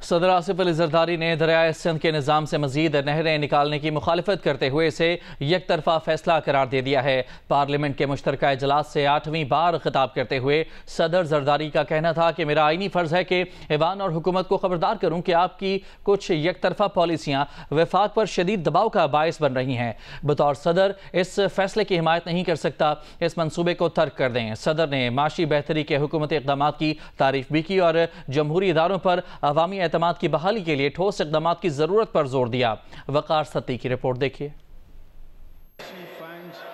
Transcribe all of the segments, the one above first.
सदर आसिफ अली जरदारी ने दरियाए सिंध के निज़ाम से मजीद नहरें निकालने की मुखालिफत करते हुए इसे एक तरफा फैसला करार दे दिया है। पार्लियामेंट के मुश्तरका इजलास से 8वीं बार खिताब करते हुए सदर जरदारी का कहना था कि मेरा आईनी फ़र्ज़ है कि ऐवान और हुकूमत को खबरदार करूँ कि आपकी कुछ एक तरफा पॉलिसियाँ वफाक पर शदीद दबाव का बायस बन रही हैं। बतौर सदर इस फैसले की हिमायत नहीं कर सकता, इस मनसूबे को तर्क कर दें। सदर ने माशी बेहतरी के हुकूमती इक़दाम की तारीफ भी की और जमहूरी इदारों पर अवामी एतमाद की बहाली के लिए ठोस इक़दाम की जरूरत पर जोर दिया। वकार सत्ती की रिपोर्ट देखिए।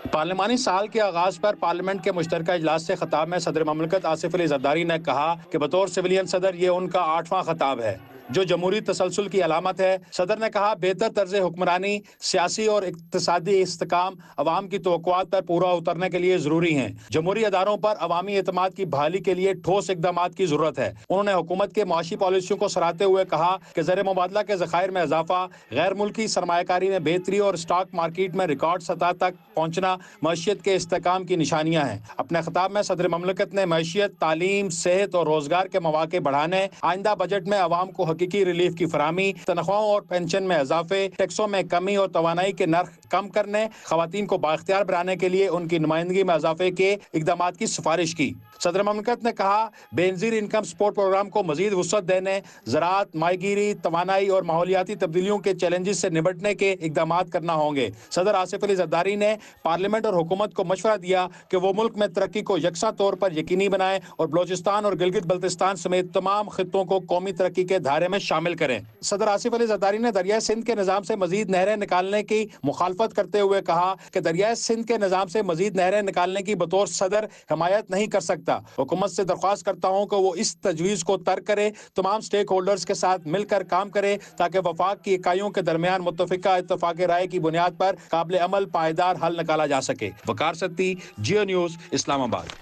पार्लिमानी साल के आगाज पर पार्लियामेंट के मुश्तरका इजलास से खिताब में सदर ममलकत आसिफ अली जरदारी ने कहा कि बतौर सिविलियन सदर ये उनका 8वां खिताब है जो जमहूरी तसलसल की अलामत है। सदर ने कहा बेहतर तर्ज हुक्मरानी, सियासी और इक्तिसादी इस्तेकाम अवाम की तवक्कुआत पर पूरा उतरने के लिए जरूरी हैं। जमहूरी अदारों पर अवामी एतमाद की बहाली के लिए ठोस इकदाम की जरूरत है। उन्होंने हुकूमत के माशी पॉलिसियों को सराहते हुए कहा कि ज़र मुबादला के ज़खायर में इजाफा, गैर मुल्की सरमायाकारी में बेहतरी और स्टॉक मार्केट में रिकॉर्ड सतह तक पहुँचना मईशत के इस्तेकाम की निशानियाँ हैं। अपने खिताब में सदर ममलकत ने मईशत, तालीम, सेहत और रोजगार के मौके बढ़ाने, आइंदा बजट में अवाम को हकीकी रिलीफ की फराहमी, तनख्वाहों और पेंशन में इजाफे, टैक्सों में कमी और तवानाई के नर्ख कम करने, खवातीन को बाख्तियार बनाने के लिए उनकी नुमाइंदगी में इजाफे के इकदाम की सिफारिश की। सदर ममलकत ने कहा बेनजीर इनकम सपोर्ट प्रोग्राम को मजीद वुसअत देने, ज़राअत, माहीगीरी, तवानाई और माहौलियाती तब्दीलियों के चैलेंजेस से निपटने के इकदाम करना होंगे। सदर आसिफ अली जरदारी ने पार्लियामेंट और हुकूमत को मशवरा दिया कि वो मुल्क में तरक्की को यकसा तौर पर यकीनी बनाए और बलोचिस्तान और गिलगित बल्तिस्तान समेत तमाम खित्तों को कौमी तरक्की के धारे में शामिल करें। सदर आसिफ अली जरदारी ने दरियाए सिंध के निज़ाम से मजीद नहरें निकालने की मुखालफत करते हुए कहा कि दरियाए सिंध के निज़ाम से मजीद नहरें निकालने की बतौर सदर हिमायत नहीं कर सकता। हुकूमत से दरख्वास्त करता हूँ कि वो इस तजवीज़ को तर्क करे, तमाम स्टेक होल्डर्स के साथ मिलकर काम करे ताकि वफाक की इकाइयों के दरमियान मुत्तफिका इत्तफाक राय की बुनियाद पर काबिल अमल पायदार हल निकाला जा सके। वकार सत्ती, जियो न्यूज़, इस्लामाबाद।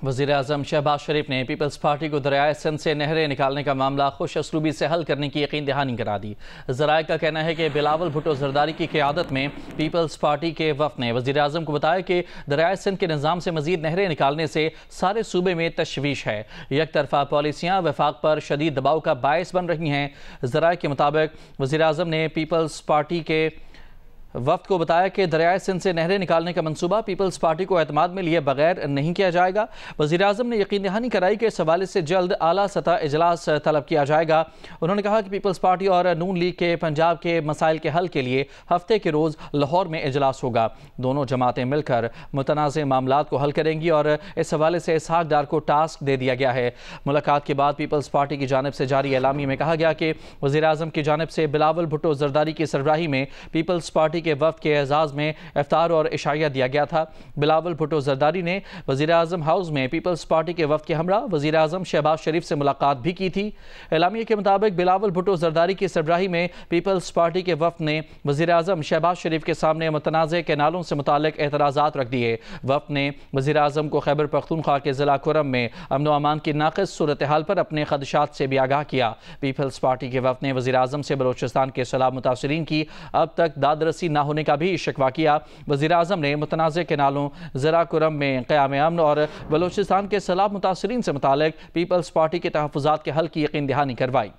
वज़ीर आज़म शहबाज शरीफ ने पीपल्स पार्टी को दरियाए सिंध से नहरें निकालने का मामला खुश असलूबी से हल करने की यकीन दहानी करा दी। ज़राए का कहना है कि बिलावल भुट्टो जरदारी की क़यादत में पीपल्स पार्टी के वफ़द ने वज़ीर आज़म को बताया कि दरियाए सिंध के निज़ाम से मज़ीद नहरें निकालने से सारे सूबे में तशवीश है। एक तरफा पॉलिसियाँ वफाक पर शदीद दबाव का बायस बन रही हैं। ज़राए के मुताबिक वज़ीर आज़म ने पीपल्स पार्टी के वफ़द को बताया कि दरियाए सिंध से नहरें निकालने का मंसूबा पीपल्स पार्टी को एतमाद में लिए बगैर नहीं किया जाएगा। वज़ीर आज़म ने यकीन दहानी कराई कि इस हवाले से जल्द आला सतह इजलास तलब किया जाएगा। उन्होंने कहा कि पीपल्स पार्टी और नून लीग के पंजाब के मसाइल के हल के लिए हफ्ते के रोज़ लाहौर में इजलास होगा। दोनों जमातें मिलकर मुतनाज़ मामलात को हल करेंगी और इस हवाले से इसहाक डार को टास्क दे दिया गया है। मुलाकात के बाद पीपल्स पार्टी की जानिब से जारी एलामी में कहा गया कि वज़ीर आज़म की जानिब से बिलावल भुट्टो जरदारी की सरबराही में पीपल्स पार्टी के वफ़द के एजाज़ में इफ्तार और इशाया दिया गया था। बिलावल भुट्टो जरदारी ने वज़ीर आज़म हाउस में पीपल्स पार्टी के वफ़द के हमरा वज़ीर आज़म शहबाज शरीफ से मुलाकात भी की थी। एलामिया के मुताबिक बिलावल भुट्टो जरदारी की सरबराही में पीपल्स पार्टी के वफ़द ने वज़ीर आज़म शहबाज शरीफ के सामने मुतनाज़ कैनालों से मुताल्लिक़ एतराज़ात रख दिए। वफ़द ने वज़ीर आज़म को खैबर पख्तूनख्वा के ज़िला कुरम में अमन व अमान की नाक़िस सूरत हाल पर अपने खदशात से भी आगाह किया। पीपल्स पार्टी के वफ़द ने वज़ीर आज़म से बलोचिस्तान के सैलाब मुतासरीन की अब तक दादरसी न होने का भी शिकवा किया। वज़ीर आज़म ने मुतनाज़ कैनालों, ज़िला कुरम में क़याम अमन और बलोचिस्तान के सैलाब मुतासरीन से मुताल्लिक़ पीपल्स पार्टी के तहफ़्फ़ुज़ात के हल की यकीन दहानी करवाई।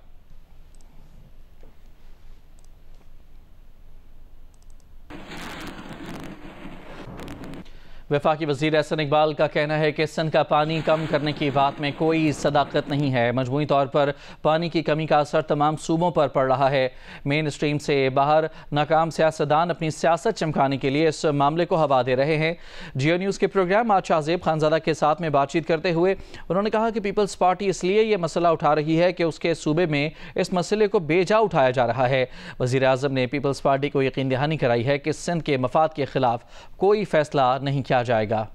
वफाकी वज़ीर एहसन इकबाल का कहना है कि सिंध का पानी कम करने की बात में कोई सदाकत नहीं है। मजमूई तौर पर पानी की कमी का असर तमाम सूबों पर पड़ रहा है। मेन स्ट्रीम से बाहर नाकाम सियासतदान अपनी सियासत चमकाने के लिए इस मामले को हवा दे रहे हैं। जियो न्यूज़ के प्रोग्राम आज शाहजेब खानज़ादा के साथ में बातचीत करते हुए उन्होंने कहा कि पीपल्स पार्टी इसलिए ये मसला उठा रही है कि उसके सूबे में इस मसले को बेजा उठाया जा रहा है। वज़ीर आज़म ने पीपल्स पार्टी को यकीन दहानी कराई है कि सिंध के मफाद के खिलाफ कोई फैसला नहीं किया जाएगा।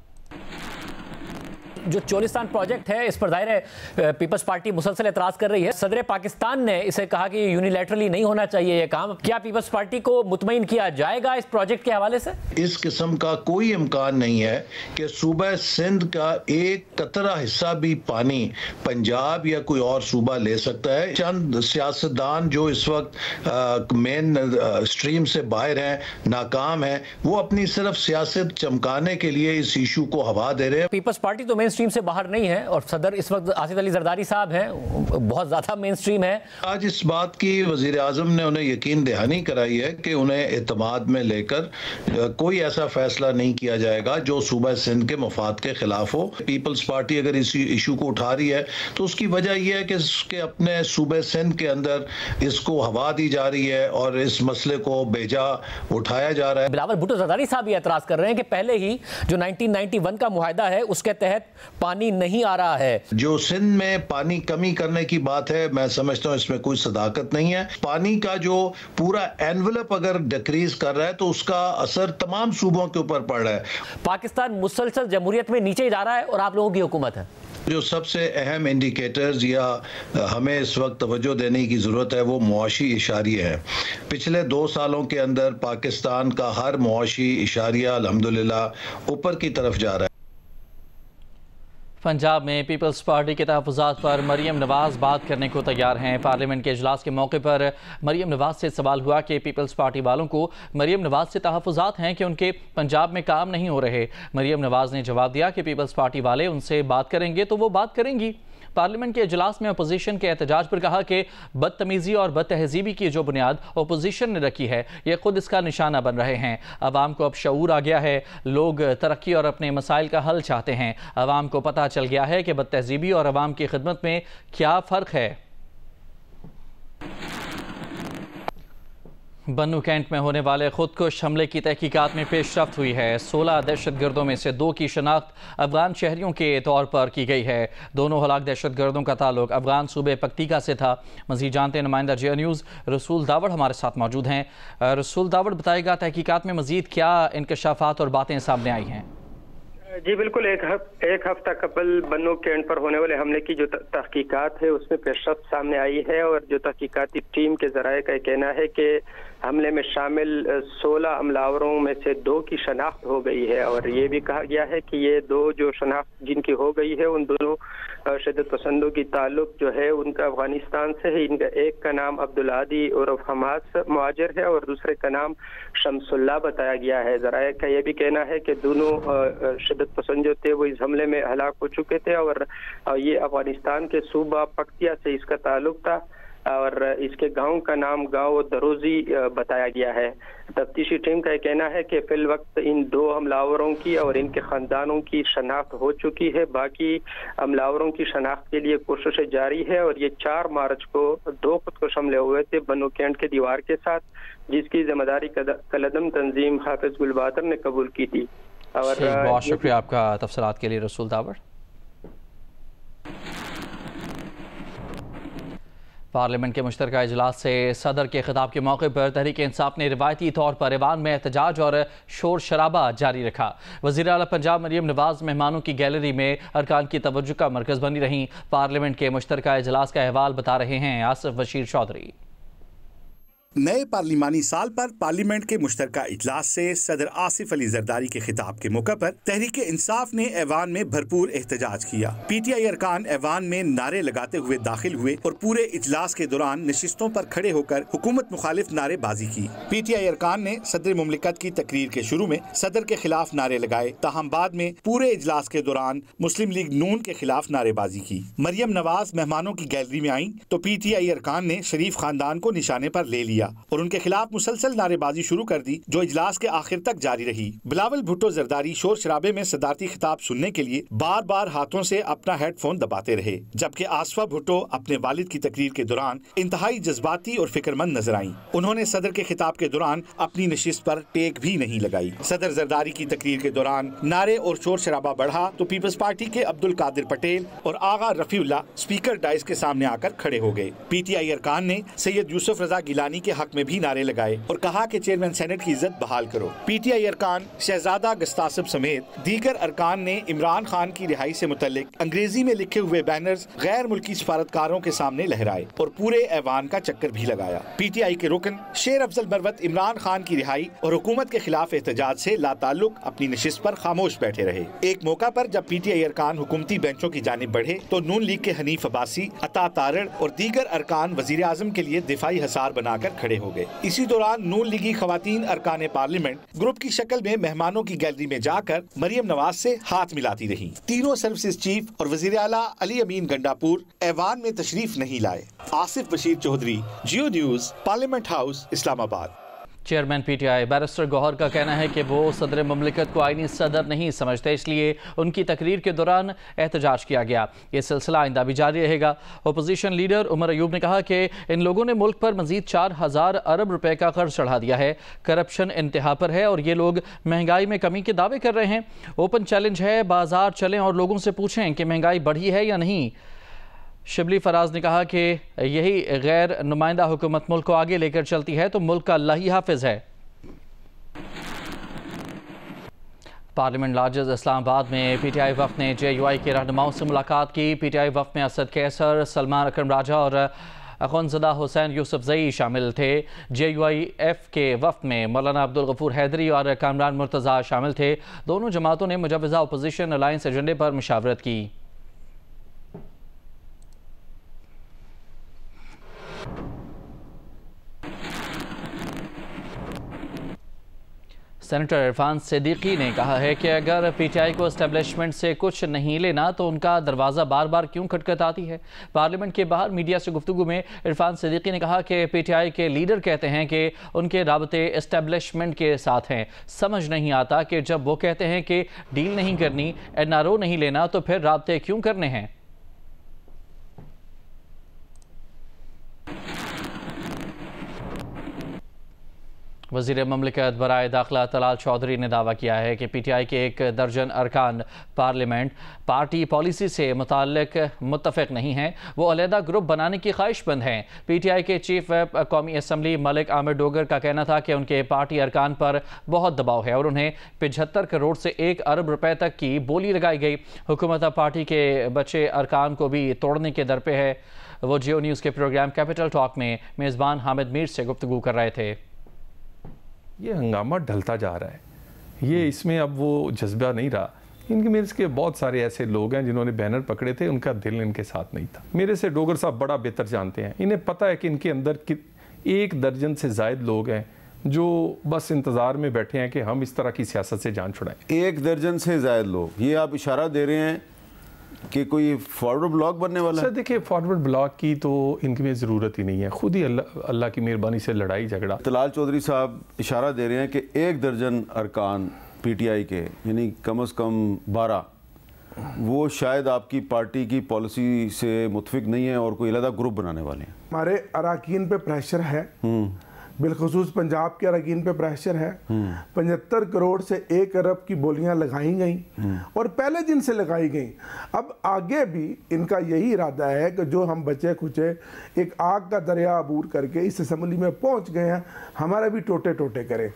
जो चोलिस्तान प्रोजेक्ट है इस पर जाहिर है पीपल्स पार्टी मुसलसल एतराज़ कर रही है। सदर पाकिस्तान ने इसे कहा कि यूनिलैटरली नहीं होना चाहिए ये काम। क्या पीपल्स पार्टी को मुतमईन किया जाएगा इस प्रोजेक्ट के हवाले से? इस किस्म का कोई इम्कान नहीं है कि सूबा सिंध का एक कतरा हिस्सा भी पानी पंजाब या कोई और सूबा ले सकता है। चंद सियासतदान जो इस वक्त मेन स्ट्रीम से बाहर हैं, नाकाम हैं, वो अपनी सिर्फ सियासत चमकाने के लिए इस इशू को हवा दे रहे हैं। पीपल्स पार्टी तो मेन स्ट्रीम से बाहर नहीं है और सदर इस वक्त आसिफ अली जरदारी साहब हैं, बहुत ज़्यादा मेन स्ट्रीम है। आज इस बात की वज़ीर आज़म ने उन्हें यकीन दहानी कराई है कि उन्हें एतमाद में लेकर कोई ऐसा फैसला नहीं किया जाएगा जो सूबा सिंध के मफाद के खिलाफ हो। पीपल्स पार्टी अगर इस इशू को उठा रही है तो उसकी वजह यह है कि इसके अपने सूबे सिंध के अंदर इसको हवा दी जा रही है और इस मसले को बेजा उठाया जा रहा है। बिलावल भुट्टो जरदारी साहब ये एतराज कर रहे हैं कि पहले ही जो 1991 का मुआहदा है उसके तहत पानी नहीं आ रहा है। जो सिंध में पानी कमी करने की बात है, मैं समझता हूँ इसमें कोई सदाकत नहीं है। पानी का जो पूरा एनवलप अगर डिक्रीज कर रहा है तो उसका असर तमाम सूबों के ऊपर पड़ रहा है। पाकिस्तान मुसलसल जमहूरियत में नीचे जा रहा है और आप लोगों की हुकूमत है। जो सबसे अहम इंडिकेटर्स या हमें इस वक्त तवज्जो देने की ज़रूरत है वो मुआशी इशारिये हैं। पिछले 2 सालों के अंदर पाकिस्तान का हर मुआशी इशारिया अल्हम्दुलिल्लाह ऊपर की तरफ जा रहा है। पंजाब में पीपल्स पार्टी के तहफ़्फ़ुज़ात पर मरीम नवाज़ बात करने को तैयार हैं। पार्लियामेंट के इजलास के मौके पर मरीम नवाज़ से सवाल हुआ कि पीपल्स पार्टी वालों को मरीम नवाज़ से तहफ़्फ़ुज़ात हैं कि उनके पंजाब में काम नहीं हो रहे। मरीम नवाज़ ने जवाब दिया कि पीपल्स पार्टी वाले उनसे बात करेंगे तो वो बात करेंगी। पार्लियामेंट के इजलास में अपोजिशन के एहतजाज पर कहा कि बदतमीज़ी और बदतहजीबी की जो बुनियाद अपोजिशन ने रखी है ये खुद इसका निशाना बन रहे हैं। अवाम को अब शऊर आ गया है, लोग तरक्की और अपने मसाइल का हल चाहते हैं। अवाम को पता चल गया है कि बदतहजीबी और अवाम की खिदमत में क्या फ़र्क है। बन्नू कैंट में होने वाले खुदकुश हमले की तहकीकात में पेशरफ्त हुई है। 16 दहशतगर्दों में से 2 की शनाख्त अफगान शहरियों के तौर पर की गई है। दोनों हलाक दहशतगर्दों का ताल्लुक अफगान सूबे पक्तिका से था। मज़ीद जानते हैं नुमाइंदा जे न्यूज़ रसूल दावड़ हमारे साथ मौजूद हैं। रसूल दावड़ बताएगा तहकीकात में मज़ीद क्या इंकशाफात और बातें सामने आई हैं। जी बिल्कुल, एक हफ्ता कबल बन्नू कैंट पर होने वाले हमले की जो तहकीकात है उसमें पेशरफ्त सामने आई है और जो तहकीकाती टीम के ज़राए का कहना है कि हमले में शामिल 16 हमलावरों में से 2 की शनाख्त हो गई है और ये भी कहा गया है कि ये 2 जो शनाख्त जिनकी हो गई है उन दोनों शिद्दत पसंदों की ताल्लुक जो है उनका अफगानिस्तान से है। इनका एक का नाम अब्दुल आदी और हमास मुहाजिर है और दूसरे का नाम शमसुल्लाह बताया गया है। ज़राए का ये भी कहना है कि दोनों शिद्दत पसंद जो थे वो इस हमले में हलाक हो चुके थे और ये अफगानिस्तान के सूबा पक्तिया से इसका ताल्लुक था और इसके गांव का नाम गांव दरोजी बताया गया है। तफ्तीशी टीम का कहना है कि फिल वक्त इन 2 हमलावरों की और इनके खानदानों की शनाख्त हो चुकी है। बाकी हमलावरों की शनाख्त के लिए कोशिशें जारी है और ये 4 मार्च को 2 खुदकुश हमले हुए थे बन्नू कैंट के दीवार के साथ, जिसकी जिम्मेदारी कलदम तंजीम हाफिज गुलबादर ने कबूल की थी। और बहुत शुक्रिया आपका तफसीलात के लिए रसूल दावड़। पार्लियामेंट के मुश्तरका इजलास से सदर के खिताब के मौके पर तहरीक इंसाफ ने रिवायती तौर पर ऐवान में एहतजाज और शोर शराबा जारी रखा। वज़ीर आला पंजाब मरीम नवाज़ मेहमानों की गैलरी में अरकान की तवज्जो का मरकज़ बनी रहीं। पार्लियामेंट के मुश्तरका इजलास का अहवाल बता रहे हैं आसिफ बशीर चौधरी। नए पार्लिमानी साल पर पार्लियामेंट के मुश्तरका इजलास से सदर आसिफ अली जरदारी के खिताब के मौके पर तहरीक इंसाफ ने ऐवान में भरपूर एहतजाज किया। PTI अरकान ऐवान में नारे लगाते हुए दाखिल हुए और पूरे इजलास के दौरान नशिस्तों पर खड़े होकर हुकूमत मुखालिफ नारेबाजी की। PTI अरकान ने सदर मुमलिकत की तकरीर के शुरू में सदर के खिलाफ नारे लगाए, ताहम बाद में पूरे इजलास के दौरान मुस्लिम लीग नून के खिलाफ नारेबाजी की। मरियम नवाज मेहमानों की गैलरी में आई तो PTI अरकान ने शरीफ खानदान को निशाने पर ले लिया और उनके खिलाफ मुसलसल नारेबाजी शुरू कर दी, जो इजलास के आखिर तक जारी रही। बिलावल भुट्टो जरदारी शोर शराबे में सदारती खिताब सुनने के लिए बार बार हाथों से अपना हेडफोन दबाते रहे, जबकि आसफा भुट्टो अपने वालिद की तकरीर के दौरान इंतहाई जज्बाती और फिक्रमंद नजर आईं। उन्होंने सदर के खिताब के दौरान अपनी नशिस्त पर टेक भी नहीं लगाई। सदर जरदारी की तकरीर के दौरान नारे और शोर शराबा बढ़ा तो पीपल्स पार्टी के अब्दुल कादिर पटेल और आगा रफीउल्लाह स्पीकर डाइस के सामने आकर खड़े हो गए। PTI अरकान ने सैयद यूसुफ रजा गिलानी के हक में भी नारे लगाए और कहा कि चेयरमैन सेनेट की इज्जत बहाल करो। PTI अरकान शहजादा गस्तासिब समेत दीगर अरकान ने इमरान खान की रिहाई से मुतल्लिक अंग्रेजी में लिखे हुए बैनर्स गैर मुल्की सफारतकारों के सामने लहराए और पूरे ऐवान का चक्कर भी लगाया। PTI के रुकन शेर अफजल मरवत इमरान खान की रिहाई और हुकूमत के खिलाफ एहतजाज से लाताल्लुक अपनी नशिस्त पर खामोश बैठे रहे। एक मौका पर जब PTI अरकान हुकूमती बेंचों की जानिब बढ़े तो नून लीग के हनीफ अब्बासी, अता तारड़ और दीगर अरकान वजीर आजम के लिए दिफाई हसार बनाकर तक खड़े हो गए। इसी दौरान नून लीगी खवातीन अरकान पार्लियामेंट ग्रुप की शक्ल में मेहमानों की गैलरी में जाकर मरियम नवाज से हाथ मिलाती रही। तीनों सर्विसेज चीफ और वजीर आला अली अमीन गंडापुर ऐवान में तशरीफ नहीं लाए। Asif Bashir Chaudhry, Geo news, parliament house, Islamabad. Chairman PTI barrister Gohar का कहना है कि वो सदर ममलिकत को आईनी सदर नहीं समझते, इसलिए उनकी तकरीर के दौरान एहतजाज किया गया। ये सिलसिला आइंदा भी जारी रहेगा। अपोजिशन लीडर उमर अयूब ने कहा कि इन लोगों ने मुल्क पर मजीद 4000 अरब रुपए का कर्ज चढ़ा दिया है। करप्शन इंतहा पर है और ये लोग महंगाई में कमी के दावे कर रहे हैं। ओपन चैलेंज है, बाजार चलें और लोगों से पूछें कि महंगाई बढ़ी है या नहीं। शिबली फराज ने कहा कि यही गैर नुमाइंदा हुकूमत मुल्क को आगे लेकर चलती है तो मुल्क का अल्लाह ही हाफिज है। पार्लियामेंट लार्जेस इस्लामाबाद में पीटीआई वफ़द ने JUI के रहनुमाओं से मुलाकात की। पीटीआई वफ़द में असद कैसर, सलमान अकरम राजा और अखुनज़दा हुसैन यूसुफजई शामिल थे। JUIF के वफ़द में मौलाना अब्दुल गफूर हैदरी और कामरान मुर्तज़ा शामिल थे। दोनों जमातों ने मुजवज़ा अपोजिशन अलायंस एजेंडे पर मुशावरत की। सेनेटर इरफान सिद्दीकी ने कहा है कि अगर पीटीआई को एस्टेब्लिशमेंट से कुछ नहीं लेना तो उनका दरवाज़ा बार बार क्यों खटखटाती है। पार्लियामेंट के बाहर मीडिया से गुफ्तगू में इरफान सिद्दीकी ने कहा कि पीटीआई के लीडर कहते हैं कि उनके राबते एस्टेब्लिशमेंट के साथ हैं। समझ नहीं आता कि जब वो कहते हैं कि डील नहीं करनी, NRO नहीं लेना, तो फिर राबते क्यों करने हैं। वज़ीर ममलिकत बराए दाखिला तलाल चौधरी ने दावा किया है कि पीटीआई के 1 दर्जन अरकान पार्लियामेंट पार्टी पॉलिसी से मुत्तफ़िक़ नहीं हैं। वो अलहदा ग्रुप बनाने की ख्वाहिशमंद हैं। पीटीआई के चीफ व्हिप कौमी असम्बली मलिक आमिर डोगर का कहना था कि उनके पार्टी अरकान पर बहुत दबाव है और उन्हें 75 करोड़ से 1 अरब रुपए तक की बोली लगाई गई। हुकूमत पार्टी के बचे अरकान को भी तोड़ने के दर पे है। वो जियो न्यूज़ के प्रोग्राम कैपिटल टॉक में मेज़बान हामिद मीर से गुफ्तगू कर रहे थे। ये हंगामा ढलता जा रहा है, ये इसमें अब वो जज्बा नहीं रहा। इनके मेरे के बहुत सारे ऐसे लोग हैं जिन्होंने बैनर पकड़े थे, उनका दिल इनके साथ नहीं था। मेरे से डोगर साहब बड़ा बेहतर जानते हैं, इन्हें पता है कि इनके अंदर 1 दर्जन से ज़ायद लोग हैं जो बस इंतज़ार में बैठे हैं कि हम इस तरह की सियासत से जान छुड़ाएं। 1 दर्जन से ज़ायद लोग, ये आप इशारा दे रहे हैं कि कोई फॉरवर्ड ब्लॉक बनने वाला है? सर देखिए, फॉरवर्ड ब्लॉक की तो इनके में ज़रूरत ही नहीं है, खुद ही अल्लाह की मेहरबानी से लड़ाई झगड़ा। तलाल चौधरी साहब इशारा दे रहे हैं कि 1 दर्जन अरकान पीटीआई के, यानी कम से कम 12, वो शायद आपकी पार्टी की पॉलिसी से मुत्तफिक नहीं है और कोई अलग ग्रुप बनाने वाले हैं। हमारे अरकान पे प्रेशर है, बिलखुसूस पंजाब के अरकान पे प्रेशर है। 75 करोड़ से 1 अरब की बोलियां लगाई गई और पहले दिन से लगाई गई। अब आगे भी इनका यही इरादा है कि जो हम बचे खुचे एक आग का दरिया अबूर करके इस असम्बली में पहुंच गए हैं, हमारा भी टोटे टोटे करें।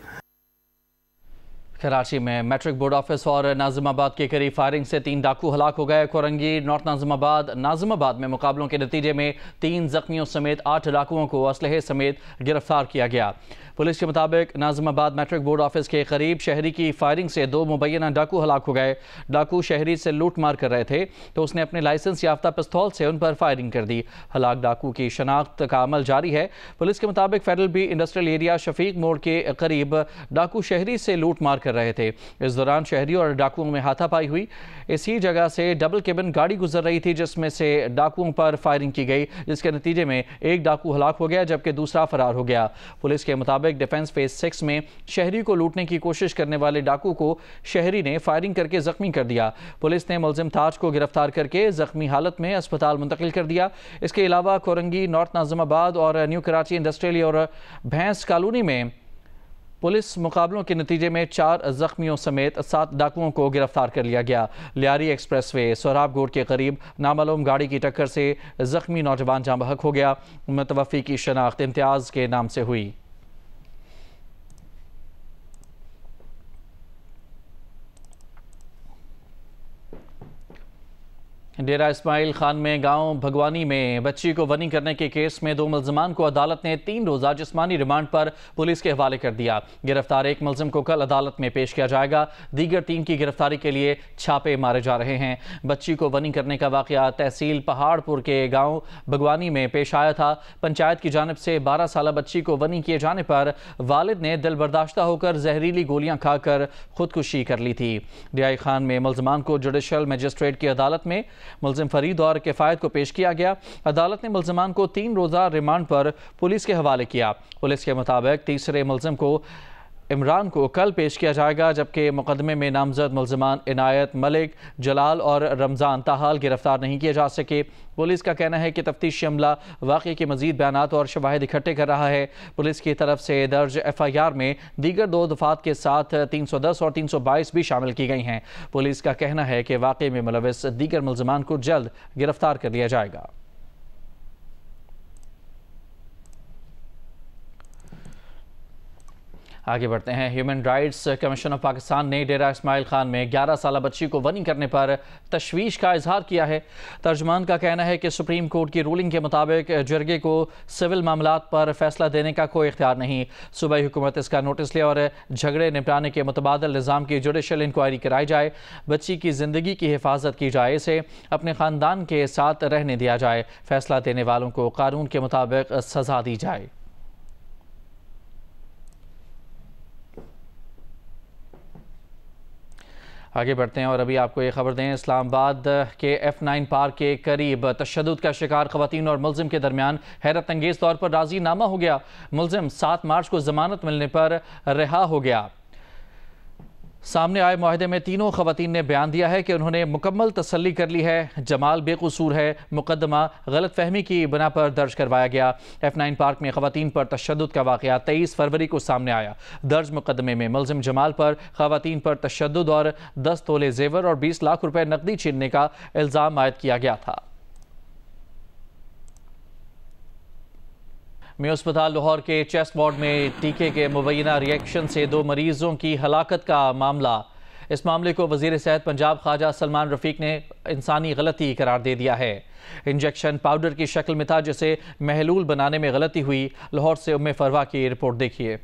कराची में मैट्रिक बोर्ड ऑफिस और नाजिमाबाद के करीब फायरिंग से 3 डाकू हलाक हो गए। कोरंगी, नॉर्थ नाजिमाबाद में मुकाबलों के नतीजे में 3 जख्मियों समेत 8 डाकुओं को असलहे समेत गिरफ्तार किया गया। पुलिस के मुताबिक नाजिमाबाद मैट्रिक बोर्ड ऑफिस के करीब शहरी की फायरिंग से 2 मुबैना डाकू हलाक हो गए। डाकू शहरी से लूट मार कर रहे थे तो उसने अपने लाइसेंस याफ्ता पिस्तौल से उन पर फायरिंग कर दी। हलाक डाकू की शनाख्त का अमल जारी है। पुलिस के मुताबिक Federal B Industrial Area Shafiq मोड़ के करीब डाकू शहरी से लूट मार कर रहे थे। इस दौरान शहरियों और डाकुओं में हाथापाई हुई। इसी जगह से डबल केबिन गाड़ी गुजर रही थी जिसमें से डाकुओं पर फायरिंग की गई, जिसके नतीजे में 1 डाकू हलाक हो गया जबकि दूसरा फरार हो गया। पुलिस के मुताबिक डिफेंस फेज 6 में शहरी को लूटने की कोशिश करने वाले डाकू को शहरी ने फायरिंग करके जख्मी कर दिया। पुलिस ने मुलजिम ताज को गिरफ्तार करके जख्मी हालत में अस्पताल मुंतकिल कर दिया। इसके अलावा कोरंगी, नॉर्थ नाजिमाबाद और न्यू कराची इंडस्ट्रियल और भैंस कॉलोनी में पुलिस मुकाबलों के नतीजे में 4 जख्मियों समेत 7 डाकुओं को गिरफ्तार कर लिया गया। लियारी एक्सप्रेसवे सोहराबगोड़ के करीब नामालूम गाड़ी की टक्कर से जख्मी नौजवान जाँ बहक हो गया। मुतवफ़ी की शनाख्त इम्तियाज़ के नाम से हुई। डेरा इस्माइल खान में गांव भगवानी में बच्ची को वनी करने के केस में 2 मुलजमान को अदालत ने 3 रोज़ा जिस्मानी रिमांड पर पुलिस के हवाले कर दिया। गिरफ्तार एक मुलजिम को कल अदालत में पेश किया जाएगा। दीगर 3 की गिरफ्तारी के लिए छापे मारे जा रहे हैं। बच्ची को वनी करने का वाकया तहसील पहाड़पुर के गाँव भगवानी में पेश आया था। पंचायत की जानिब से 12 साल बच्ची को वनी किए जाने पर वालिद ने दिल बर्दाश्ता होकर जहरीली गोलियां खाकर खुदकुशी कर ली थी। डीआई खान में मुलजमान को जुडिशल मजिस्ट्रेट की अदालत में मुलजिम फरीद और किफ़ायत को पेश किया गया। अदालत ने मुलजमान को 3 रोज़ा रिमांड पर पुलिस के हवाले किया। पुलिस के मुताबिक तीसरे मुलजिम को इमरान को कल पेश किया जाएगा, जबकि मुकदमे में नामजद मुलजमान इनायत, मलिक, जलाल और रमज़ान ताहाल गिरफ्तार नहीं किए जा सके। पुलिस का कहना है कि तफ्तीशी अमला वाक़े के मज़ीद बयानात और शवाहिद इकट्ठे कर रहा है। पुलिस की तरफ से दर्ज FIR में दीगर 2 दफ़ात के साथ 310 और 322 भी शामिल की गई हैं। पुलिस का कहना है कि वाक़े में मुलविस दीगर मुलजमान को जल्द गिरफ्तार कर लिया जाएगा। आगे बढ़ते हैं। Human rights commission of Pakistan ने डेरा इस्माइल खान में 11 साल बच्ची को वनी करने पर तशवीश का इजहार किया है। तर्जमान का कहना है कि सुप्रीम कोर्ट की रूलिंग के मुताबिक जरगे को सिविल मामलात पर फैसला देने का कोई इख्तियार नहीं। सूबाई हुकूमत इसका नोटिस ले और झगड़े निपटाने के मुतबादल निज़ाम की जुडिशल इंक्वायरी कराई जाए। बच्ची की ज़िंदगी की हिफाजत की जाए, इसे अपने ख़ानदान के साथ रहने दिया जाए। फैसला देने वालों को कानून के मुताबिक सज़ा दी जाए। आगे बढ़ते हैं और अभी आपको ये खबर दें, इस्लामाबाद के F9 पार्क के करीब तशद्दुद का शिकार ख़वातीन और मुलजिम के दरमियान हैरत अंगेज़ तौर पर राज़ीनामा हो गया। मुलजिम 7 मार्च को ज़मानत मिलने पर रिहा हो गया। सामने आए मुआहदे में तीनों ख़वातीन ने बयान दिया है कि उन्होंने मुकम्मल तसल्ली कर ली है, जमाल बेकसूर है, मुकदमा गलत फहमी की बिना पर दर्ज करवाया गया। F9 पार्क में ख़वातीन पर तशद्दुद का वाक़या 23 फरवरी को सामने आया। दर्ज मुकदमे में मुलजिम जमाल पर ख़वातीन पर तशद्दुद और 10 तोले जेवर और 20 लाख रुपए नकदी छीनने का इल्ज़ाम आयद किया गया था। में अस्पताल लाहौर के चेस्ट वार्ड में टीके के मुबैना रिएक्शन से 2 मरीजों की हलाकत का मामला। इस मामले को वज़ीर सेहत पंजाब ख्वाजा सलमान रफ़ीक ने इंसानी गलती करार दे दिया है। इंजेक्शन पाउडर की शक्ल में था, जिसे महलूल बनाने में गलती हुई। लाहौर से उम्मे फरवा की रिपोर्ट देखिए।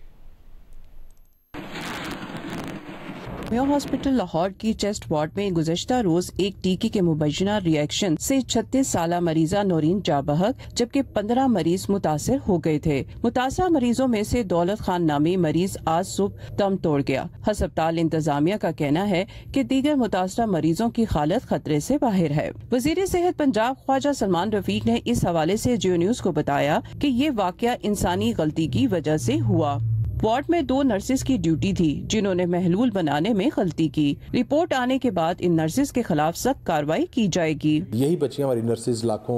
मेयो हॉस्पिटल लाहौर की चेस्ट वार्ड में गुज़श्ता रोज एक टीके के मुबैना रिएक्शन से 36 साला मरीजा नौरीन जाबहक जबकि 15 मरीज मुतासर हो गए थे। मुतासरा मरीजों में से दौलत खान नामी मरीज आज सुबह दम तोड़ गया। अस्पताल इंतजामिया का कहना है कि दीगर मुतासरा मरीजों की हालत खतरे से बाहर है। वज़ीर सेहत पंजाब ख्वाजा सलमान रफ़ीक ने इस हवाले से जियो न्यूज को बताया कि ये वाकया इंसानी गलती की वजह से हुआ। वार्ड में 2 नर्सेज की ड्यूटी थी जिन्होंने महलूल बनाने में गलती की। रिपोर्ट आने के बाद इन नर्सेज के खिलाफ सख्त कार्रवाई की जाएगी। यही बच्चियां हमारी नर्सेज लाखों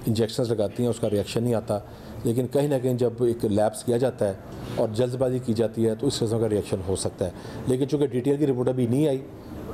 इंजेक्शन लगाती हैं, उसका रिएक्शन नहीं आता, लेकिन कहीं ना कहीं जब एक लैब्स किया जाता है और जल्दबाजी की जाती है तो इस किस्म का रिएक्शन हो सकता है। लेकिन चूँकि डिटेल की रिपोर्ट अभी नहीं आई,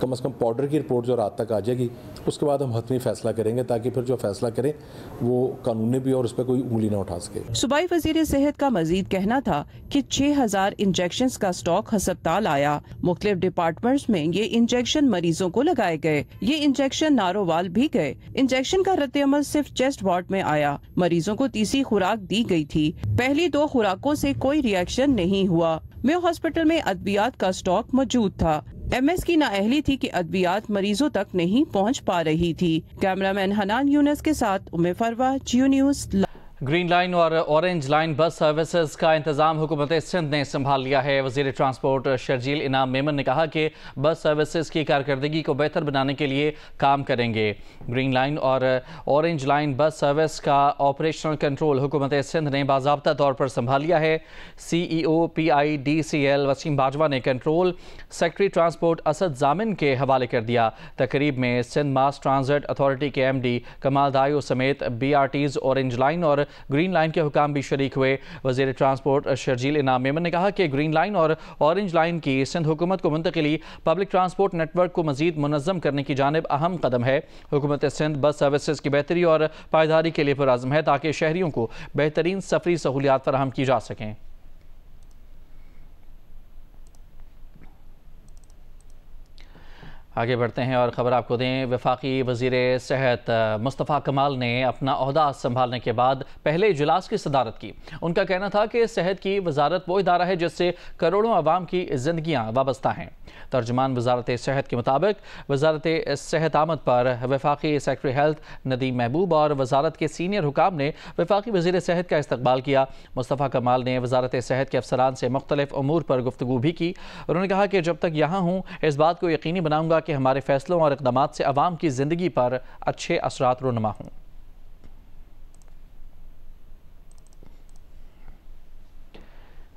कम से कम पाउडर की रिपोर्ट जो रात तक आ जाएगी, उसके बाद हम हतमी फैसला करेंगे ताकि फिर जो फैसला करें वो कानूनी भी और उस पर कोई उंगली ना उठा सके। सूबाई वजीर सेहत का मजीद कहना था कि 6000 इंजेक्शन का स्टॉक अस्पताल आया। मुख्तलिफ डिपार्टमेंट्स में ये इंजेक्शन मरीजों को लगाए गए। ये इंजेक्शन नारोवाल भी गए। इंजेक्शन का रद्द-ए-अमल सिर्फ चेस्ट वार्ड में आया। मरीजों को तीसरी खुराक दी गई थी। पहली 2 खुराकों से कोई रिएक्शन नहीं हुआ। मेयो हॉस्पिटल में अद्वियात का स्टॉक मौजूद था। MS की नाअहली थी कि अद्वियात मरीजों तक नहीं पहुंच पा रही थी। कैमरामैन हनान यूनस के साथ उम्मे फरवा, जियो न्यूज। ग्रीन लाइन और ऑरेंज लाइन बस सर्विसेज का इंतजाम हुकूमत सिंध ने संभाल लिया है। वजीर ट्रांसपोर्ट शर्जील इनाम मेमन ने कहा कि बस सर्विसेज की कारकर्दगी को बेहतर बनाने के लिए काम करेंगे। ग्रीन लाइन और ऑरेंज लाइन बस सर्विस का ऑपरेशनल कंट्रोल हुकूमत सिंध ने बाज़ाब्ता तौर पर संभाल लिया है। CEO PIDCL वसीम बाजवा ने कंट्रोल सेक्रेटरी ट्रांसपोर्ट असद जामिन के हवाले कर दिया। तकरीब में सिंध मास ट्रांजिट अथॉरिटी के MD कमाल दायो समेत BRTs, ऑरेंज लाइन और ग्रीन लाइन के हुकाम भी शरीक हुए। वज़ीर ट्रांसपोर्ट शर्जील इनाम मेमन ने कहा कि ग्रीन लाइन और ऑरेंज लाइन की सिंध हुकूमत को मुंतकिली पब्लिक ट्रांसपोर्ट नेटवर्क को मजीद मुनज़्ज़म करने की जानिब अहम कदम है। हुकूमत सिंध बस सर्विसेज की बेहतरी और पायदारी के लिए पुरअज़्म है ताकि शहरियों को बेहतरीन सफरी सहूलियात फराहम की जा सकें। आगे बढ़ते हैं और ख़बर आपको दें। वफाकी वज़ीर सेहत मुस्तफ़ा कमाल ने अपना ओहदा संभालने के बाद पहले इजलास की सदारत की। उनका कहना था कि सेहत की वजारत वो इदारा है जिससे करोड़ों आवाम की ज़िंदगियाँ वाबस्ता हैं। तर्जुमान वजारत सेहत के मुताबिक वजारत सेहत आमद पर वफाकी सेक्रेटरी हेल्थ नदीम महबूब और वजारत के सीनियर हुकाम ने वफाकी वज़ीर सेहत का इस्तकबाल किया। मुस्तफ़ा कमाल ने वजारत सेहत के अफसरान से मुख्तलिफ उमूर पर गुफ्तगू भी की। उन्होंने कहा कि जब तक यहाँ हूँ इस बात को यकीनी बनाऊंगा कि हमारे फैसलों और इक़दामात से अवाम की ज़िंदगी पर अच्छे असरात रुनुमा हों।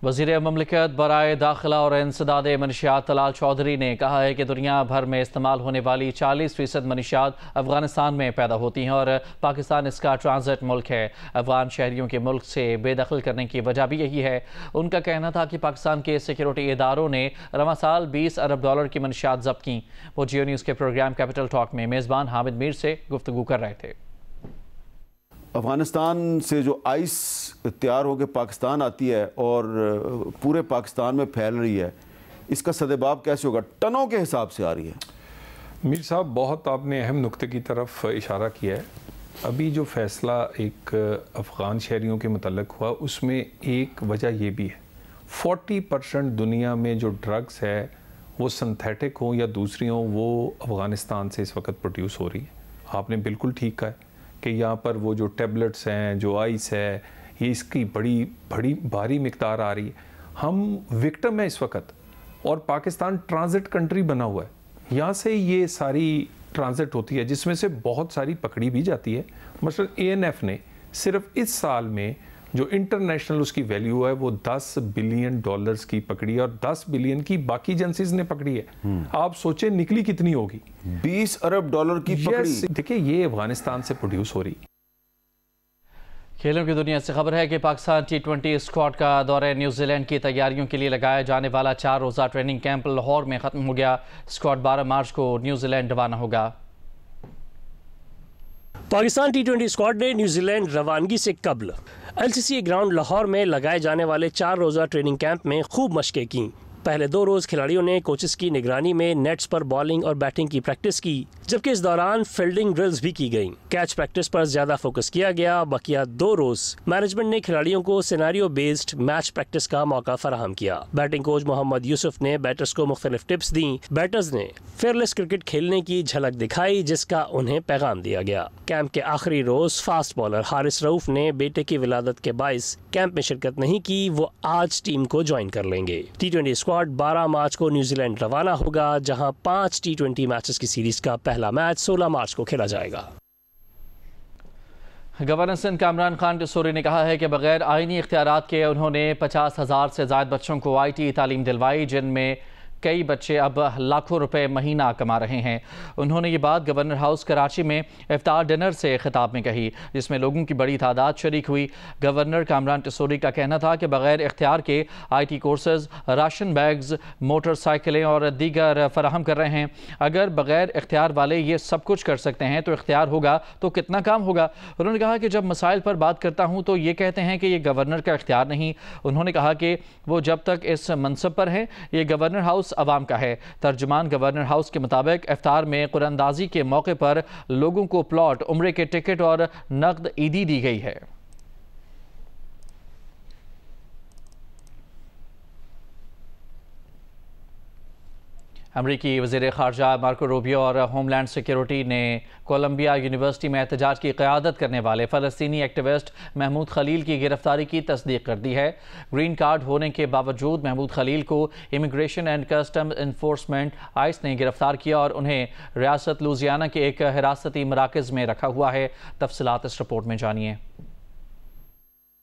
वज़ीर ममलिकत बराए दाखिला और इंसदाद मनशियात तलाल चौधरी ने कहा है कि दुनिया भर में इस्तेमाल होने वाली 40% मनशियात अफगानिस्तान में पैदा होती हैं और पाकिस्तान इसका ट्रांजिट मुल्क है। अफगान शहरियों के मुल्क से बेदखल करने की वजह भी यही है। उनका कहना था कि पाकिस्तान के सिक्योरिटी इदारों ने रवां साल $20 अरब की मनशियात जब्त की। वो जियो न्यूज़ के प्रोग्राम कैपिटल टॉक में मेज़बान हामिद मीर से गुफ्तगू कर रहे थे। अफ़गानिस्तान से जो आइस तैयार होकर पाकिस्तान आती है और पूरे पाकिस्तान में फैल रही है, इसका सदेबाब कैसे होगा? टनों के हिसाब से आ रही है। मीर साहब, बहुत आपने अहम नुक्ते की तरफ इशारा किया है। अभी जो फैसला एक अफ़गान शहरियों के मतलब हुआ, उसमें एक वजह यह भी है 40% दुनिया में जो ड्रग्स है वो सिंथेटिक हों या दूसरी हों, वो अफ़गानिस्तान से इस वक्त प्रोड्यूस हो रही है। आपने बिल्कुल ठीक कहा है कि यहाँ पर वो जो टैबलेट्स हैं, जो आइस है, ये इसकी बड़ी भारी मिकदार आ रही है। हम विक्टिम हैं इस वक्त और पाकिस्तान ट्रांजिट कंट्री बना हुआ है। यहाँ से ये सारी ट्रांजिट होती है जिसमें से बहुत सारी पकड़ी भी जाती है। मसलन ANF ने सिर्फ इस साल में जो इंटरनेशनल उसकी वैल्यू है वो $10 बिलियन की पकड़ी है और 10 बिलियन की बाकी एजेंसीज ने पकड़ी है। आप सोचें निकली कितनी होगी? $20 अरब की पकड़ी। देखिए, ये अफगानिस्तान से प्रोड्यूस हो रही। खेलों की दुनिया से खबर है कि पाकिस्तान T20 स्क्वाड का दौरे न्यूजीलैंड की तैयारियों के लिए लगाया जाने वाला 4 रोज़ा ट्रेनिंग कैंप लाहौर में ख़त्म हो गया। स्क्वाड 12 मार्च को न्यूजीलैंड रवाना होगा। पाकिस्तान T20 स्क्वाड ने न्यूजीलैंड रवानगी से कबल LCC ग्राउंड लाहौर में लगाए जाने वाले 4 रोज़ा ट्रेनिंग कैंप में खूब मशकें की। पहले 2 रोज़ खिलाड़ियों ने कोचेस की निगरानी में नेट्स पर बॉलिंग और बैटिंग की प्रैक्टिस की, जबकि इस दौरान फील्डिंग ड्रिल्स भी की गई। कैच प्रैक्टिस पर ज्यादा फोकस किया गया। बकिया 2 रोज मैनेजमेंट ने खिलाड़ियों को सिनेरियो बेस्ड मैच प्रैक्टिस का मौका फराहम किया। बैटिंग कोच मोहम्मद यूसुफ ने बैटर्स को मुख्तलिफ टिप्स दी। बैटर्स ने फेयरलेस क्रिकेट खेलने की झलक दिखाई, जिसका उन्हें पैगाम दिया गया। कैंप के आखिरी रोज फास्ट बॉलर हारिस रऊफ ने बेटे की विलादत के बाइस कैंप में शिरकत नहीं की। वो आज टीम को ज्वाइन कर लेंगे। T20 स्क्वाड 12 मार्च को न्यूजीलैंड रवाना होगा, जहां 5 T20 मैचेस की सीरीज का पहला मैच 16 मार्च को खेला जाएगा। गवर्नर सिंध कामरान खान टिसोरी ने कहा है कि बगैर आईनी इख्तियारात के उन्होंने 50,000 से ज़ायद बच्चों को IT तालीम दिलवाई, जिनमें कई बच्चे अब लाखों रुपए महीना कमा रहे हैं। उन्होंने ये बात गवर्नर हाउस कराची में इफ्तार डिनर से खिताब में कही, जिसमें लोगों की बड़ी तादाद शरीक हुई। गवर्नर कामरान टिसोरी का कहना था कि बगैर इख्तियार के IT कोर्सेज, राशन बैग्स, मोटरसाइकिलें और दीगर फराहम कर रहे हैं। अगर बगैर इख्तियार वाले ये सब कुछ कर सकते हैं तो इख्तियार होगा तो कितना काम होगा। उन्होंने कहा कि जब मसाइल पर बात करता हूँ तो ये कहते हैं कि ये गवर्नर का इख्तियार नहीं। उन्होंने कहा कि वो जब तक इस मनसब पर हैं, ये गवर्नर हाउस अवाम का है। तर्जुमान गवर्नर हाउस के मुताबिक इफ्तार में कुरानंदाजी के मौके पर लोगों को प्लॉट, उम्रे के टिकट और नकद ईदी दी गई है। अमरीकी वज़ीर ख़ारजा मार्को रूबियो और होमलैंड सिक्योरिटी ने कोलंबिया यूनिवर्सिटी में एहतजाज की क़यादत करने वाले फ़लस्तीनी एक्टिविस्ट महमूद खलील की गिरफ्तारी की तस्दीक कर दी है। ग्रीन कार्ड होने के बावजूद महमूद खलील को immigration and custom enforcement ICE ने गिरफ्तार किया और उन्हें रियासत लुजियाना के एक हिरासती मराकज़ में रखा हुआ है। तफसीलात इस रिपोर्ट में जानिए।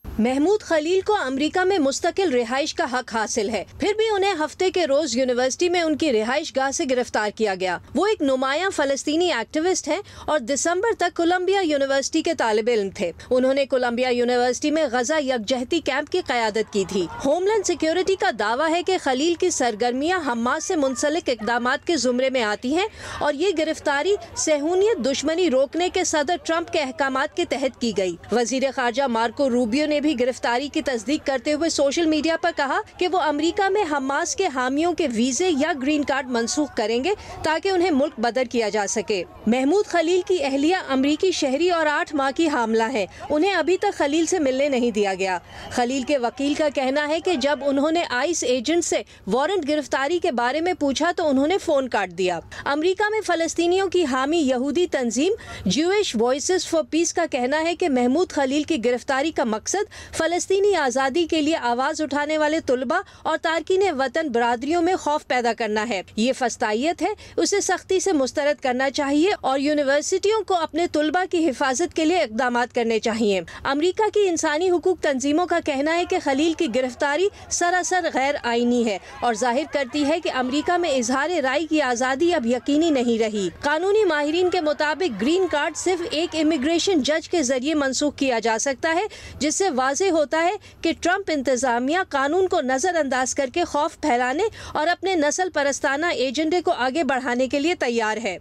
महमूद खलील को अमेरिका में मुस्तकिल रिहाइश का हक हासिल है, फिर भी उन्हें हफ्ते के रोज यूनिवर्सिटी में उनकी रिहाइश गाह से गिरफ्तार किया गया। वो एक नुमाया फलस्तीनी एक्टिविस्ट हैं और दिसंबर तक कोलंबिया यूनिवर्सिटी के तालिब इल्म थे। उन्होंने कोलंबिया यूनिवर्सिटी में गजा यकजहती कैंप की क़यादत की थी। होमलैंड सिक्योरिटी का दावा है कि खलील की सरगर्मियां हमास से मुंसलिक इक़दामात के जुमरे में आती हैं और ये गिरफ्तारी सहूनियत दुश्मनी रोकने के सदर ट्रंप के अहकामात के तहत की गई। वज़ीर ख़ारजा मार्को रूबियो ने भी भी गिरफ्तारी की तस्दीक करते हुए सोशल मीडिया पर कहा कि वो अमेरिका में हमास के हामियों के वीजे या ग्रीन कार्ड मंसूख करेंगे ताकि उन्हें मुल्क बदर किया जा सके। महमूद खलील की अहलिया अमरीकी शहरी और 8 माह की हामला है। उन्हें अभी तक खलील से मिलने नहीं दिया गया। खलील के वकील का कहना है कि जब उन्होंने आइस एजेंट से वारंट गिरफ्तारी के बारे में पूछा तो उन्होंने फोन काट दिया। अमेरिका में फलस्तीनियों की हामी यहूदी तंजीम ज्यूइश वॉइसेस फॉर पीस का कहना है कि महमूद खलील की गिरफ्तारी का मकसद फलस्तीनी आज़ादी के लिए आवाज उठाने वाले तुलबा और तारकीन वतन बरादरियों में खौफ पैदा करना है। ये फस्तायत है, उसे सख्ती से मुस्तरद करना चाहिए और यूनिवर्सिटियों को अपने तुलबा की हिफाजत के लिए इक़दाम करने चाहिए। अमेरिका की इंसानी हुकूक तंजीमों का कहना है कि खलील की गिरफ्तारी सरासर गैर आईनी है और जाहिर करती है कि अमेरिका में इजहार राय की आज़ादी अब यकीनी नहीं रही। कानूनी माहिरीन के मुताबिक ग्रीन कार्ड सिर्फ एक इमिग्रेशन जज के जरिए मंसूख किया जा सकता है, जिससे वाज़ेह होता है कि ट्रंप इंतजामिया कानून को नजरअंदाज करके खौफ फैलाने और अपने नस्ल परस्ताना एजेंडे को आगे बढ़ाने के लिए तैयार है।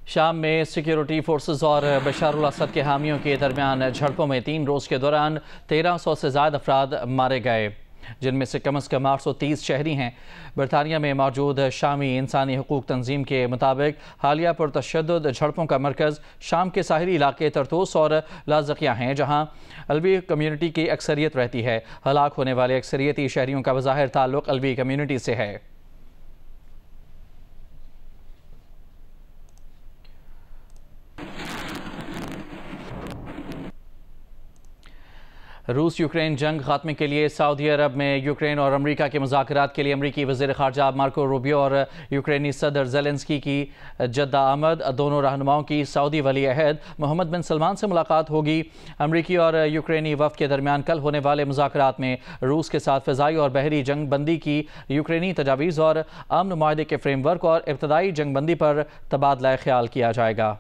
शाम में सिक्योरिटी फोर्सेस और बशारुल असद के हामियों के दरमियान झड़पों में 3 रोज़ के दौरान 1300 से ज़्यादा अफराद मारे गए, जिनमें से कम अज़ कम 830 शहरी हैं। बरतानिया में मौजूद शामी इंसानी हुकूक तंजीम के मुताबिक हालिया पुरतशद्दुद झड़पों का मरकज़ शाम के साहिली इलाके तरतूस और लाज़किया हैं, जहाँ अलवी कम्यूनिटी की अक्सरियत रहती है। हलाक होने वाले अक्सरियती शहरियों का बज़ाहिर ताल्लुक़ अलवी कम्यूनिटी से है। रूस यूक्रेन जंग खात्मे के लिए सऊदी अरब में यूक्रेन और अमेरिका के मुज़ाकरात के लिए अमेरिकी वज़ीर ख़ारजा मार्को रूबियो और यूक्रेनी सदर ज़ेलेंस्की की जद्दा आमद। दोनों रहनुमाओं की सऊदी वली अहद मोहम्मद बिन सलमान से मुलाकात होगी। अमेरिकी और यूक्रेनी वफ़द के दरमियान कल होने वाले मुज़ाकरात में रूस के साथ फ़िज़ाई और बहरी जंग बंदी की यूक्रेनी तजावीज़ और अमन मुआहदे के फ्रेमवर्क और इब्तदाई जंग बंदी पर तबादला ख्याल किया जाएगा।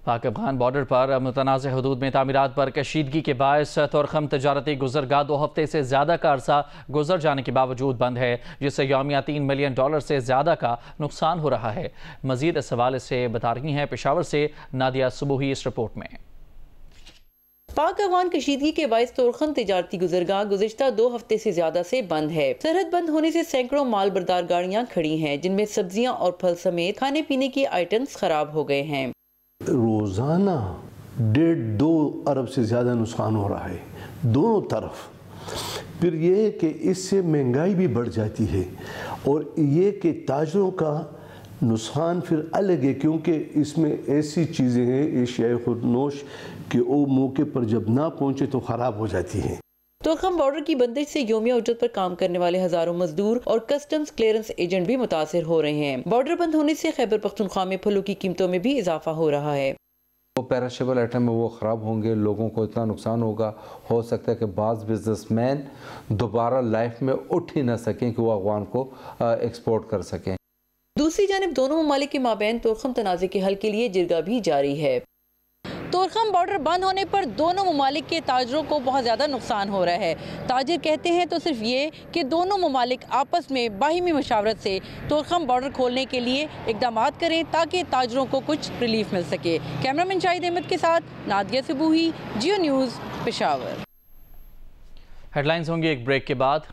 पाक अफगान बॉर्डर पर मुतनाज़ हदूद में तामीरात पर कशीदगी के बायस तुरखम तजारती गुजरगाह 2 हफ्ते से ज़्यादा का अरसा गुजर जाने के बावजूद बंद है, जिससे यौमिया $3 मिलियन से ज़्यादा का नुकसान हो रहा है। मज़ीद इस हवाले से बता रही हैं पेशावर से नादिया सुबूही इस रिपोर्ट में। पाक अफगान कशीदगी के बायस तुरखम तजारती गुजरगाह गुज़िश्ता 2 हफ्ते से ज्यादा से बंद है। सरहद बंद होने से सैकड़ों माल बरदार गाड़ियाँ खड़ी हैं, जिनमें सब्जियाँ और फल समेत खाने पीने के आइटम्स खराब हो गए हैं। रोज़ाना 1.5-2 अरब से ज़्यादा नुकसान हो रहा है दोनों तरफ। फिर ये कि इससे महंगाई भी बढ़ जाती है और ये कि ताजरों का नुकसान फिर अलग है, क्योंकि इसमें ऐसी चीज़ें हैं एशियाई खुदनोश कि वो मौके पर जब ना पहुँचे तो ख़राब हो जाती हैं। तुरखम बॉर्डर की बंदिश से योमिया उजरत पर काम करने वाले हजारों मजदूर और कस्टम्स क्लियरेंस एजेंट भी मुतासिर हो रहे हैं। बॉर्डर बंद होने से खैबर पख्तूनख्वा में फलों की कीमतों में भी इजाफा हो रहा है। वो पेरिशेबल आइटम है, वो ख़राब होंगे, लोगों को इतना नुकसान होगा, हो सकता है कि बाज़ बिजनेसमैन दोबारा लाइफ में उठ ही ना सकें कि वो अफगान को एक्सपोर्ट कर सकें। दूसरी जानिब दोनों ममालिक के माबैन तुरखम तनाज़े के हल के लिए जिरगा भी जारी है। तुरखम बॉर्डर बंद होने पर दोनों ममालिक के ताजरों को बहुत ज़्यादा नुकसान हो रहा है। ताजिर कहते हैं तो सिर्फ ये कि दोनों ममालिक आपस में बाहिमी मशावरत से तुरखम बॉर्डर खोलने के लिए इकदाम करें ताकि ताजरों को कुछ रिलीफ मिल सके। कैमरामैन शाहिद अहमद के साथ नादिया सिबूही, जियो न्यूज़, पेशावर। हेडलाइंस होंगी एक ब्रेक के बाद।